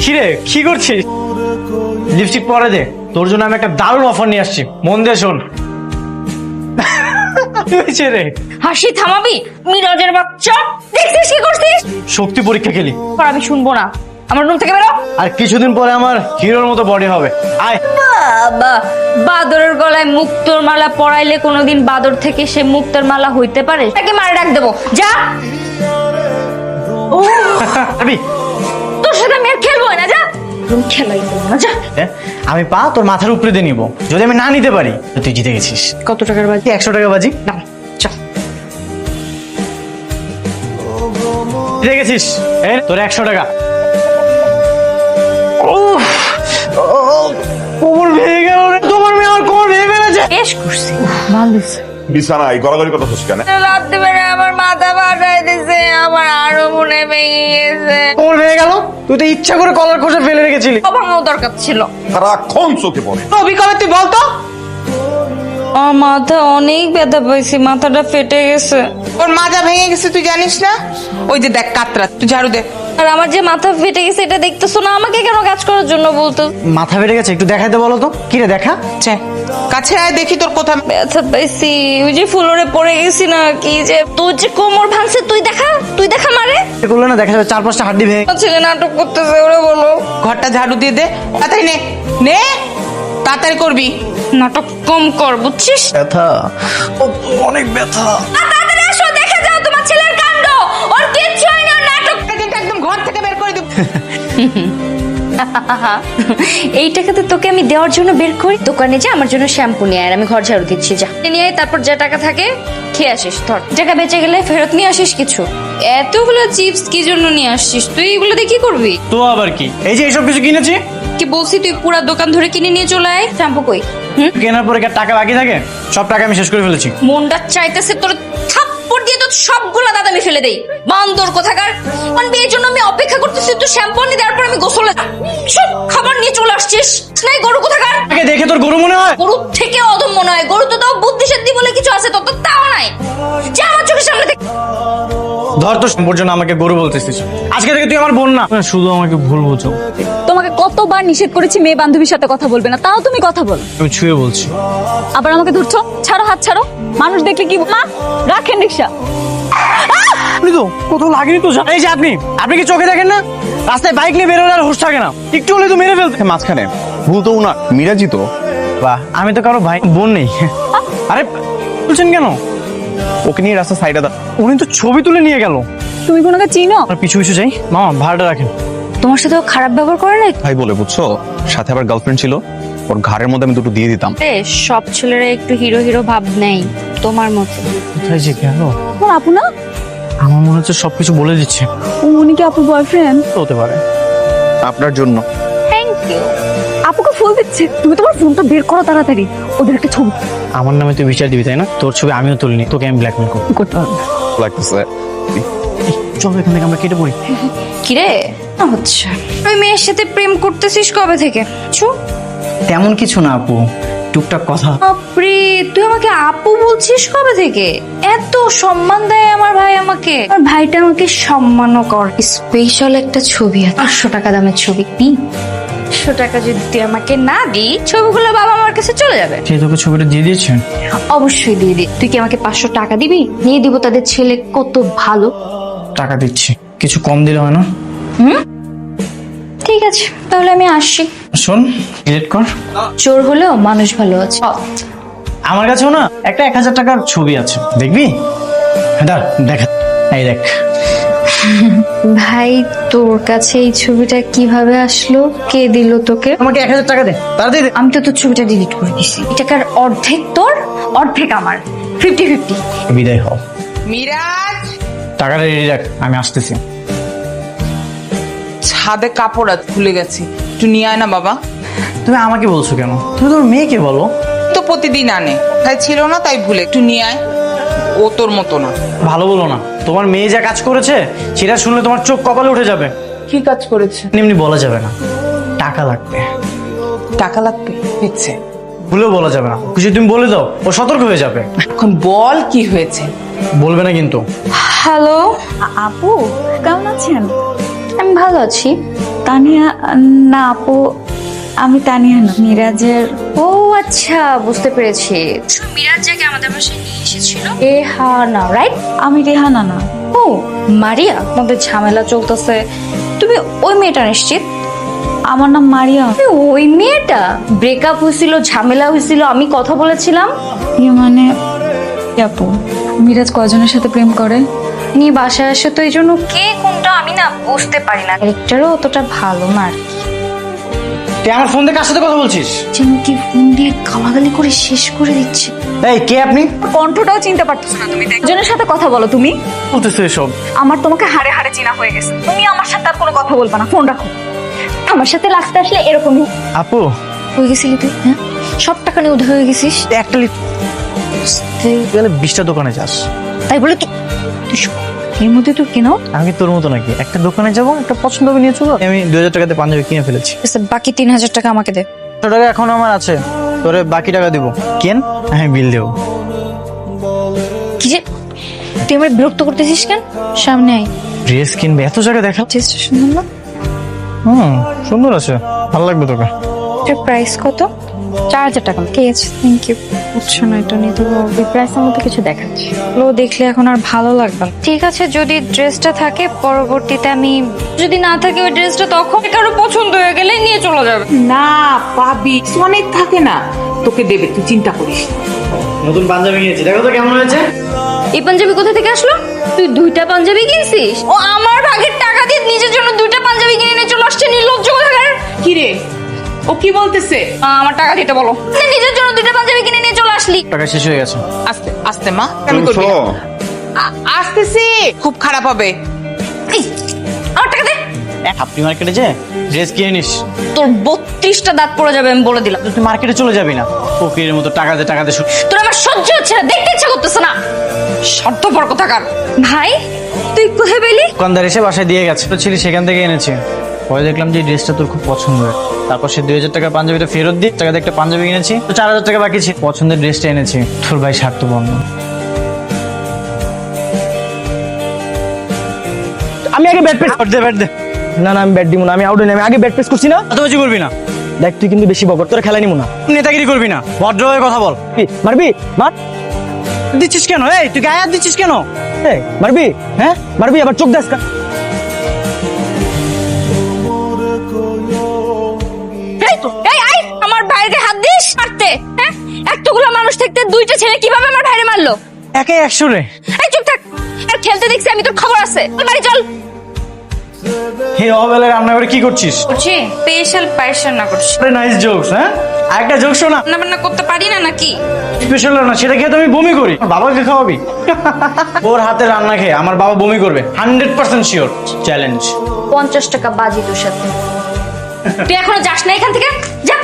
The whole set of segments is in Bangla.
কিরে কি করছিস? লিপস্টিক পরে দে, তোর জন্য আমি একটা দারুণ অফার নিয়ে আসছি, মন দিয়ে শোন। রে হাসি থামাবি মিরাজের বাচ্চা? দেখছিস কি করছিস? শক্তি পরীক্ষা খেলি, আর আমি শুনবো না, আমার রুম থেকে বেরো। আর কিছুদিন পরে আমার হিরোর মতো বডি হবে। আয়। বাবা, বাদরের গলায় মুক্তোর মালা পরাইলে কোনোদিন বাদর থেকে সে মুক্তোর মালা হইতে পারে? তাকে মারে ডাক দেবো, যা। আবি তোর সাথে আমি আর খেলবো না, যা। রুম খেলাই না, যা। আমি পা তোর মাথার উপরে দিয়ে নিবো, যদি আমি না নিতে পারি তো তুই জিতে গেছিস। কত টাকার বাজি? 100 টাকা বাজি। না, চল। জিতে গেছিস, তোর 100 টাকা। কোমর ভেঙে গেল রে, তোমার মেয়ে আমার কোমর ভেঙে ফেলেছে। বেশ করছি, ভালো হয়েছে। বিছানায় গড়াগড়ি কথা হচ্ছে কেন? রাত্রে বেলা আমার মাথা ফাটাই দিছে, আমার আরো মনে ভেঙে গেছে। কোমর ভেঙে গেল, তুই তো ইচ্ছা করে কলার খোসা ফেলে রেখেছিলি। ভাঙাও দরকার ছিল। সারাক্ষণ চোখে পড়ে। রবি কবে তুই বলতো? আমার মাথা অনেক ব্যথা পাইছি, মাথাটা ফেটে গেছে। ওর মাজা ভেঙে গেছে তুই জানিস না? ওই যে দেখ কাতরা, তুই ঝাড়ু দে। আর আমার যে মাথা ফেটে গেছে এটা দেখতেছো না? আমাকে কেন কাজ করার জন্য বলতো? মাথা ফেটে গেছে, একটু দেখাইতে বলো তো। কি রে দেখা? ছে, কাছে আয় দেখি তোর কোথায় ব্যথা পাইছি, ওই যে ফ্লোরে পড়ে গেছি না, কি যে তোর যে কোমর ভাঙছে, তুই দেখা মারে। করলে না দেখা যাবে 4-5টা হাড্ডি ভেঙে। আমার ছেলে নাটক করতেছে, ওরা বলো। ঘরটা ঝাড়ু দিয়ে দে, তাড়াতাড়ি নে নে, তাড়াতাড়ি করবি। নাটক কম কর, বুঝছিস? ব্যথা, অনেক ব্যথা। তাড়াতাড়ি আসো, দেখে যাও তোমার ছেলের কাণ্ড। ওর কিচ্ছু হয় না, নাটক। কিন্তু একদম ঘর থেকে বের করে দিব। এই টাকাতে তোকে আমি দেওয়ার জন্য বের করি। দোকানে যা, আমার জন্য শ্যাম্পু নিয়ে আয়, আমি ঘর ঝাড়ু দিচ্ছি, যা নিয়ে আয়। তারপর যা টাকা থাকে খেয়ে আসিস। ধর, টাকা বেঁচে গেলে ফেরত নিয়ে আসিস কিছু। এতগুলো চিপস কি জন্য নিয়ে আসছিস তুই? এগুলো দিয়ে কি করবি? তো আবার কি, এই যে এইসব কিছু কিনেছি। কি বলছি, তুই পুরা দোকান ধরে কিনে নিয়ে চলে আয়। শ্যাম্পু কই? কেনার পরে কি আর টাকা বাকি থাকে? সব টাকা আমি শেষ করে ফেলেছি। মনটা চাইতেছে তোর থাপ্পড় দিয়ে তো সবগুলা দাদা আমি ফেলে দেই। বান্দর কোথাকার। মানে বিয়ের জন্য আমি অপেক্ষা করতেছি, তুই শ্যাম্পু নিয়ে দেওয়ার পর আমি গোসলে সব খাবার নিয়ে চলে আসছিস। নাই গরু কোথাকার? আগে দেখে তোর গরু মনে হয়? গরু থেকে অদম মনে হয়। গরু তো তাও বুদ্ধি শুদ্ধি বলে কিছু আছে, তো তাও নাই। যা আমার চোখের সামনে থেকে। ধর তো সম্পর্ক জন্য আমাকে গরু বলতেছিস। আজকে থেকে তুই আমার বোন না, শুধু আমাকে ভুল বুঝো। তোমাকে কতবার নিষেধ করেছি মেয়ে বান্ধবীর সাথে কথা বলবে না, তাও তুমি কথা বল। আমি ছুঁয়ে বলছি। আবার আমাকে ধরছো? ছাড়ো, হাত ছাড়ো। মানুষ দেখলে কি মা? রাখেন রিক্সা। আপনি তো কোথাও লাগেনি তো। এই যে আপনি কি চোখে দেখেন না? রাস্তায় বাইক নিয়ে বেরোলে আর হুঁশ থাকে না, একটু হলে তো মেরে ফেলতে। মাঝখানে ভুল তো না, মিরাজি তো। বাহ, আমি তো কারো ভাই বোন নেই। আরে বলছেন কেন? ওকে নিয়ে রাস্তা সাইডে দা। উনি তো ছবি তুলে নিয়ে গেল। তুমি কোনোকে চিনো? আর পিছু পিছু যাই। মামা ভাড়াটা রাখেন। তোমার সাথে খারাপ ব্যবহার করে নাই? ভাই বলে বুঝছো, সাথে আবার গার্লফ্রেন্ড ছিল, ওর ঘাড়ের মধ্যে আমি দুটো দিয়ে দিতাম। সব ছেলেরা একটু হিরো হিরো ভাব নেই তোমার মতো। কোথায় যে গেল? তোমার আপু না? আমার মনে হচ্ছে সবকিছু বলে দিচ্ছে। উনি কি আপুর বয়ফ্রেন্ড? হতে পারে। আপনার জন্য। Thank you. আপুকে ফুল দিচ্ছে। তুমি তোমার ফোনটা বের করো তাড়াতাড়ি, ওদের একটা ছবি আমার নামে তুই বিচার দিবি তাই না? তোর ছবি আমিও তুলিনি, তোকে আমি ব্ল্যাকমেল করবো। করতে হবে। লাগতেছে। চল এখান থেকে আমরা কেটে পড়ি। কিরে হচ্ছে, ওই মেয়ের সাথে প্রেম করতেছিস কবে থেকে? তেমন কিছু না আপু, টুকটাক কথা। বাপরে, তুই আমাকে আপু বলছিস কবে থেকে? এত সম্মান দেয় আমার ভাই আমাকে। আর ভাইটা আমাকে সম্মানও কর। স্পেশাল একটা ছবি আছে, 500 টাকা দামের ছবি। 500 টাকা যদি তুই আমাকে না দিই, ছবিগুলো বাবা আমার কাছে চলে যাবে। সে তোকে ছবিটা দিয়ে দিয়েছে? অবশ্যই দিয়ে দি। তুই কি আমাকে 500 টাকা দিবি? নিয়ে দিব, তাদের ছেলে কত ভালো। টাকা দিচ্ছি, কিছু কম দিলে হয় না? ঠিক আছে, তাহলে আমি আসছি। শোন, ডিলিট কর। চোর হলেও মানুষ ভালো আছে। আমার কাছেও না একটা 1000 টাকার ছবি আছে, দেখবি? হ্যাঁ দেখা, এই দেখ। ভাই, তোর কাছে এই ছবিটা কিভাবে আসলো? কে দিল তোকে? আমাকে 1000 টাকা দে, তাড়াতাড়ি দে। আমি তো তোর ছবিটা ডিলিট করে দিছি। এই টাকার অর্ধেক তোর, অর্ধেক আমার, 50-50। বিদায় হও। মিরাজ, টাকাটা রেডি রাখ, আমি আসতেছি। ছাদে কাপড় আছে, ভুলে গেছি, একটু নিয়ে আয় না বাবা। তুমি আমাকে বলছো কেন? তুমি তোর মেয়েকে বলো। তো প্রতিদিন আনে, তাই ছিল না তাই ভুলে। একটু নিয়ে আয়, ও তোর মতো না। ভালো বলো না, তোমার মেয়ে যা কাজ করেছে সেটা শুনলে তোমার চোখ কপালে উঠে যাবে। কি কাজ করেছে? এমনি বলা যাবে না, টাকা লাগবে। টাকা লাগবে? দিচ্ছে। ভুলেও বলা যাবে না, কিছু তুমি বলে দাও, ও সতর্ক হয়ে যাবে। এখন বল কি হয়েছে। বলবে না কিন্তু। হ্যালো, আপু কেমন আছেন? আমি ভালো আছি। তানিয়া না আপু, আমি তানিয়া না, মিরাজের। ও আচ্ছা, বুঝতে পেরেছি। মিরাজ যাকে আমাদের বাসায় নিয়ে এসেছিল না, রাইট? আমি রেহানা না। ও মারিয়া, আমাদের ঝামেলা চলতেছে। তুমি ওই মেয়েটা নিশ্চিত? আমার নাম মারিয়া। তুমি ওই মেয়েটা? ব্রেকআপ হয়েছিল, ঝামেলা হয়েছিল, আমি কথা বলেছিলাম। ইয়ে মানে আপু, মিরাজ কয়জনের সাথে প্রেম করে? নিয়ে বাসায় আসে তো, এই জন্য কে কোনটা আমি না বুঝতে পারি না। ক্যারেক্টারও অতটা ভালো না আর কি। তুই আমার ফোন দিয়ে কার সাথে কথা বলছিস? যেন কি ফোন দিয়ে গালাগালি করে শেষ করে দিচ্ছে। এই কে আপনি? কণ্ঠটাও চিনতে পারতেছো না তুমি? একজনের সাথে কথা বলো তুমি। বলতেছো এসব? আমার তোমাকে হাড়ে হাড়ে চেনা হয়ে গেছে। তুমি আমার সাথে আর কোনো কথা বলবা না, ফোন রাখো। আমার সাথে লাগতে আসলে এরকমই। আপু হয়ে গেছিলি তুই, হ্যাঁ? সব টাকা নিয়ে উধার হয়ে গেছিস। একটা তুই 20টা দোকানে যাস, তাই বলে তুই এর মধ্যে তুই কেন? আমি কি তোর মতো নাকি? একটা দোকানে যাবো, একটা পছন্দ হবে নিয়ে চলো। আমি 2000 টাকাতে পাঞ্জাবি কিনে ফেলেছি। বাকি 3000 টাকা আমাকে দে। 100 টাকা এখন আমার আছে, তোরে বাকি টাকা দিব। কেন? আমি বিল দেবো। কি যে তুই আমার বিরক্ত করতেছিস কেন? সামনে আয়। ড্রেস কিনবে, এত জায়গা দেখা। চেষ্টা সুন্দর না? সুন্দর আছে, ভালো লাগবে তোকে। এটার প্রাইস কত? 4000 টাকা। ঠিক আছে, থ্যাংক ইউ। বুঝছো না, এটা নিতে হবে। প্রাইসের মধ্যে কিছু দেখাচ্ছি, লো দেখলে এখন আর ভালো লাগবে না। ঠিক আছে, যদি ড্রেসটা থাকে পরবর্তীতে আমি, যদি না থাকে ওই ড্রেসটা, তখন কারো পছন্দ হয়ে গেলে নিয়ে চলে যাবে। না পাবি, অনেক থাকে না, তোকে দেবে, তুই চিন্তা করিস না। নতুন পাঞ্জাবি কিনেছি, দেখো তো কেমন হয়েছে। এই পাঞ্জাবি কোথা থেকে আসলো? তুই 2টা পাঞ্জাবি কিনছিস? ও আমার ভাগের টাকা দিয়ে নিজের জন্য 2টা পাঞ্জাবি কিনে নিয়ে চলে আসছে, নির্লজ্জ কোথাকার। কি রে, ও কি বলতেছে? আমার টাকা দিতে বলো। নিজের জন্য 2টা পাঞ্জাবি কিনে নিয়ে চলে আসলি। টাকা শেষ হয়ে গেছে। আস্তে আস্তে মা, আমি করবি না। আসতেছি, খুব খারাপ হবে। এই, আমার টাকা দে। আপনি মার্কেটে যে ড্রেস কিনে নিস, তোর 32টা দাঁত পড়ে যাবে, আমি বলে দিলাম। তুই মার্কেটে চলে যাবি না, ফকিরের মতো টাকা দে টাকা দে। তোর আমার সহ্য হচ্ছে না, দেখতে ইচ্ছা করতেছে না। স্বার্থপর কোথাকার। ভাই তুই কোথায় পেলি? দোকানদার এসে বাসায় দিয়ে গেছে, তো ছিলি সেখান থেকে এনেছি। পরে দেখলাম যে এই ড্রেসটা তোর খুব পছন্দ হয়, তারপর সে 2000 টাকার পাঞ্জাবিটা ফেরত দিয়ে টাকাতে একটা পাঞ্জাবি কিনেছি, তো 4000 টাকা বাকি ছিল। পছন্দের ড্রেসটা এনেছি। তোর ভাই স্বার্থপর না। আমি আগে ব্যাট প্রেস দে ব্যাট দে। না না আমি ব্যাট দিব না, আমি আউট আমি আগে ব্যাট প্রেস করছি না। এত বেশি করবি না, দেখ তুই কিন্তু বেশি বকর, তোরা খেলা নিবো না। নেতাগিরি করবি না, ভদ্র হয়ে কথা বল। মারবি মার। দিচ্ছিস কেন? এই তুই গায়ে হাত দিচ্ছিস কেন? এই, মারবি? হ্যাঁ মারবি, আবার চোখ দাস। এই আই, আমার ভাইকে হাত দিস মারতে? হ্যাঁ, এতগুলো মানুষ থাকতে 2টা ছেলে কিভাবে আমার ভাইরে মারলো? একে 100 রে। এই চুপ থাক, আর খেলতে দেখছি আমি, তোর খবর আছে। চল বাড়ি চল। হে অবেলা রান্না করে কি করছিস? করছি স্পেশাল পার্সন না করছি। Nice jokes. হ্যাঁ, আরেকটা জোক শোনা। রান্না বান্না করতে পারি না নাকি? স্পেশাল না, সেটা খেয়ে তো আমি বমি করি। বাবাকে খাওয়াবি? ওর হাতে রান্না খেয়ে আমার বাবা বমি করবে, 100% শিওর। চ্যালেঞ্জ। 50 টাকা বাজি তোর সাথে। তুই এখনো যাস না এখান থেকে? যা,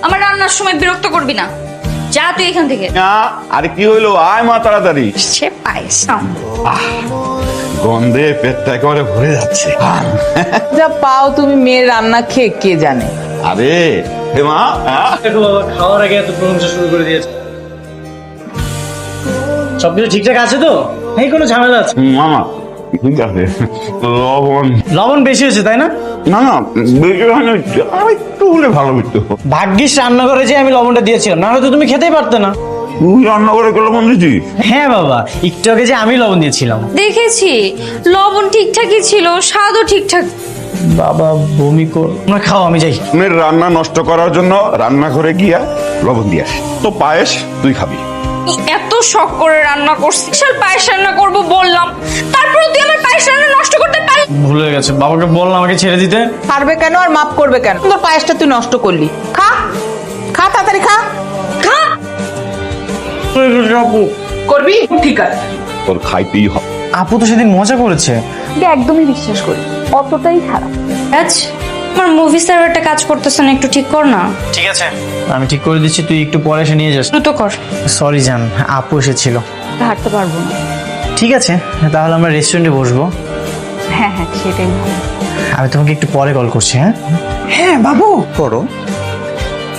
আমার রান্নার সময় বিরক্ত করবি না। যা তুই এখান থেকে। আরে কি হইলো, আয় মা তাড়াতাড়ি। সে পাইস গন্ধে পেটটা একেবারে ভরে যাচ্ছে। যা পাও তুমি মেয়ের রান্না খেয়ে, কে জানে। আরে হে মা, দেখো বাবা, খাওয়ার আগে এত প্রশংসা শুরু করে দিয়েছে। সবকিছু ঠিকঠাক আছে তো? এই কোনো ঝামেলা আছে? মামা ঠিক আছে, লবণ লবণ বেশি হয়েছে তাই না? না না বেশি হয়নি, আর একটু হলে ভালো হইতো। ভাগ্যিস রান্না করে যে আমি লবণটা দিয়েছিলাম, না হলে তো তুমি খেতেই পারতে না। তুই রান্না করে লবণ দিছিস? হ্যাঁ বাবা, একটু আগে যে আমি লবণ দিয়েছিলাম। দেখেছি, লবণ ঠিকঠাকই ছিল, স্বাদও ঠিকঠাক। বাবা বমি কর, তোমরা খাও, আমি যাই। মেয়ের রান্না নষ্ট করার জন্য রান্নাঘরে গিয়া লবণ দিয়ে আস। তো পায়েস তুই খাবি। এত শখ করে রান্না করছি, স্পেশাল পায়েস রান্না করবো বললাম, তারপরে তুই আমার পায়েস রান্না নষ্ট করতে পারলি? ভুল হয়ে গেছে, বাবাকে বললাম আমাকে ছেড়ে দিতে। পারবে কেন আর মাফ করবে কেন? তোর পায়েসটা তুই নষ্ট করলি। খা খা, তাড়াতাড়ি খা। খা। আপু, করবি? ঠিক আছে। তোর খাইতেই হবে। আপু তো সেদিন মজা করেছে। একদমই বিশ্বাস করি, অতটাই খারাপ। আচ্ছা, আমার মুভি সার্ভারটা কাজ করতেছে না, একটু ঠিক কর না। ঠিক আছে, আমি ঠিক করে দিচ্ছি, তুই একটু পরে এসে নিয়ে যাস। দ্রুত কর। সরি জান, আপু এসেছিল। হাঁটতে পারবো না। ঠিক আছে, তাহলে আমরা রেস্টুরেন্টে বসবো। হ্যাঁ হ্যাঁ, সেটাই ভালো। আমি তোমাকে একটু পরে কল করছি। হ্যাঁ হ্যাঁ বাবু করো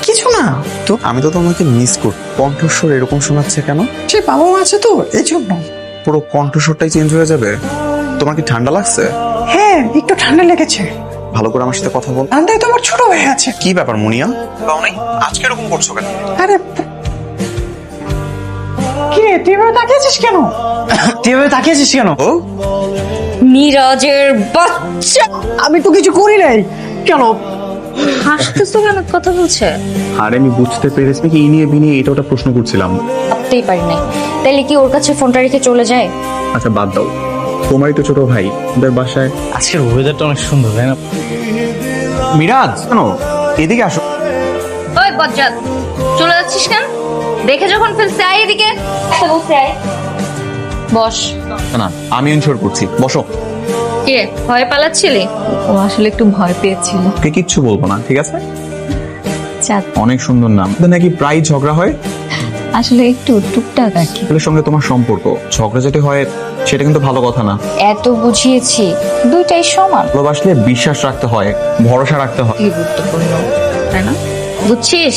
কিছু না তো, আমি তো তোমাকে মিস করি। কণ্ঠস্বর এরকম শোনাচ্ছে কেন? সে বাবা মা আছে তো এই জন্য। পুরো কণ্ঠস্বরটাই চেঞ্জ হয়ে যাবে। তোমার কি ঠান্ডা লাগছে? হ্যাঁ একটু ঠান্ডা লেগেছে। ভালো করে আমার সাথে কথা বল। আন্দাই তো আমার ছোট ভাই আছে। কি ব্যাপার মুনিয়া? পাও নাই? আজকে এরকম করছো কেন? আরে কি রে, তুই এভাবে তাকিয়েছিস কেন? তুই এভাবে তাকিয়েছিস কেন? ও মিরাজের বাচ্চা, আমি তো কিছু করি নাই। কেন? হাসতেছো কেন? কথা বলছে আরে আমি বুঝতে পেরেছি নাকি এই নিয়ে বিনিয়ে এটা ওটা প্রশ্ন করছিলাম। ভাবতেই পারি নাই। তাইলে কি ওর কাছে ফোনটা রেখে চলে যায়? আচ্ছা বাদ দাও, তোমারই তো ছোট ভাই, ওদের বাসায় আজকের ওয়েদারটা অনেক সুন্দর, তাই না? মিরাজ কেন এদিকে আসো। ওই বজ্জাত, চলে যাচ্ছিস কেন? দেখে যখন ফেলছে আয় এদিকে। বসে আয়, বস। না আমি ইনশোর করছি, বসো। কে ভয় পালাচ্ছিলি? ও আসলে একটু ভয় পেয়েছিল। কে কিচ্ছু বলবো না, ঠিক আছে? চাঁদ, অনেক সুন্দর নাম। ওদের নাকি প্রায় ঝগড়া হয়। আসলে একটু টুকটাক আর কি। ছেলের সঙ্গে তোমার সম্পর্ক ঝগড়া যেটি হয় সেটা কিন্তু ভালো কথা না। এত বুঝিয়েছি, দুইটাই সমান। ভালোবাসলে বিশ্বাস রাখতে হয়, ভরসা রাখতে হয়। কি গুরুত্বপূর্ণ, তাই না? বুঝছিস?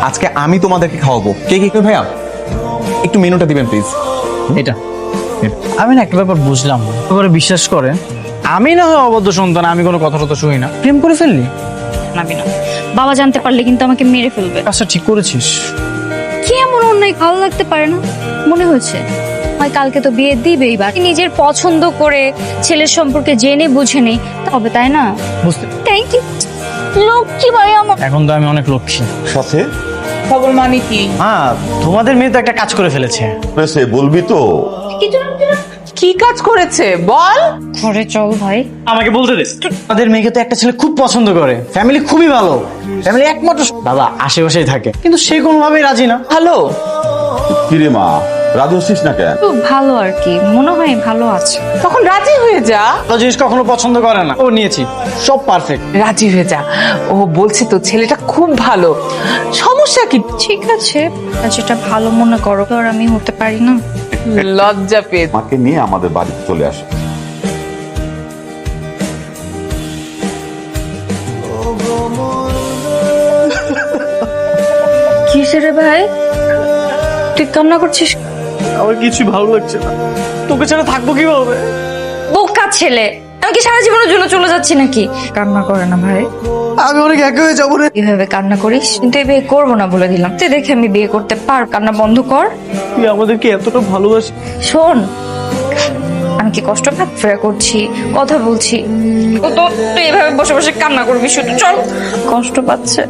আজকে আমি তোমাদেরকে খাওয়াবো। কে কি করে ভাইয়া? একটু মেনুটা দিবেন প্লিজ। এটা আমি না একটা ব্যাপার বুঝলাম না। করে বিশ্বাস করে আমি না হয় অবদ্ধ সন্তান, আমি কোনো কথা টথা শুনি না, প্রেম করে ফেললি? নাবি না, বাবা জানতে পারলে কিন্তু আমাকে মেরে ফেলবে। কাজটা ঠিক করেছিস। কি এমন অন্যায় ভালো লাগতে পারে না? মনে হয়েছে হয় কালকে তো বিয়ে দিবে, এইবার নিজের পছন্দ করে ছেলের সম্পর্কে জেনে বুঝে নেই তবে, তাই না? বুঝতে থ্যাংক ইউ লক্ষ্মী ভাই আমার। এখন তো আমি অনেক লক্ষ্মী। সাথে খবর মানে কি? হ্যাঁ, তোমাদের মেয়ে তো একটা কাজ করে ফেলেছে। সে বলবি তো? কি কাজ করেছে বল? ঘরে চল ভাই। আমাকে বলতে দে। আমাদের মেয়েকে তো একটা ছেলে খুব পছন্দ করে, ফ্যামিলি খুবই ভালো, ফ্যামিলি একমাত্র বাবা আশেপাশেই থাকে, কিন্তু সে কোনোভাবেই রাজি না। হ্যালো, কিরে মা, রাজি হচ্ছিস না কেন? তো ভালো আর কি, মনে হয় ভালো আছে। তখন রাজি হয়ে যা। ভালো জিনিস কখনো পছন্দ করে না। ও নিয়েছি, সব পারফেক্ট। রাজি হয়ে যা। ও বলছে তো ছেলেটা খুব ভালো, সমস্যা কি? ঠিক আছে, যেটা ভালো মনে করো। তো আর আমি হতে পারি না? লজ্জা পেয়ে মাকে নিয়ে আমাদের বাড়িতে চলে আসে। কিসে রে ভাই, তুই কান্না করছিস? আমার কিছু ভালো লাগছে না, তোকে ছাড়া থাকবো কিভাবে? বোকা ছেলে, আমি কি সারা জীবনের জন্য চলে যাচ্ছি নাকি? কান্না করে না ভাই, আমি অনেক একা হয়ে যাবো রে। এভাবে কান্না করিস, কিন্তু এই বিয়ে করবো না বলে দিলাম। তুই দেখে আমি বিয়ে করতে পার, কান্না বন্ধ কর। তুই আমাদেরকে এতটা ভালোবাসি। শোন, আমি কি কষ্ট ফেরা করছি, কথা বলছি, তো তুই এভাবে বসে বসে কান্না করবি শুধু? চল, কষ্ট পাচ্ছে।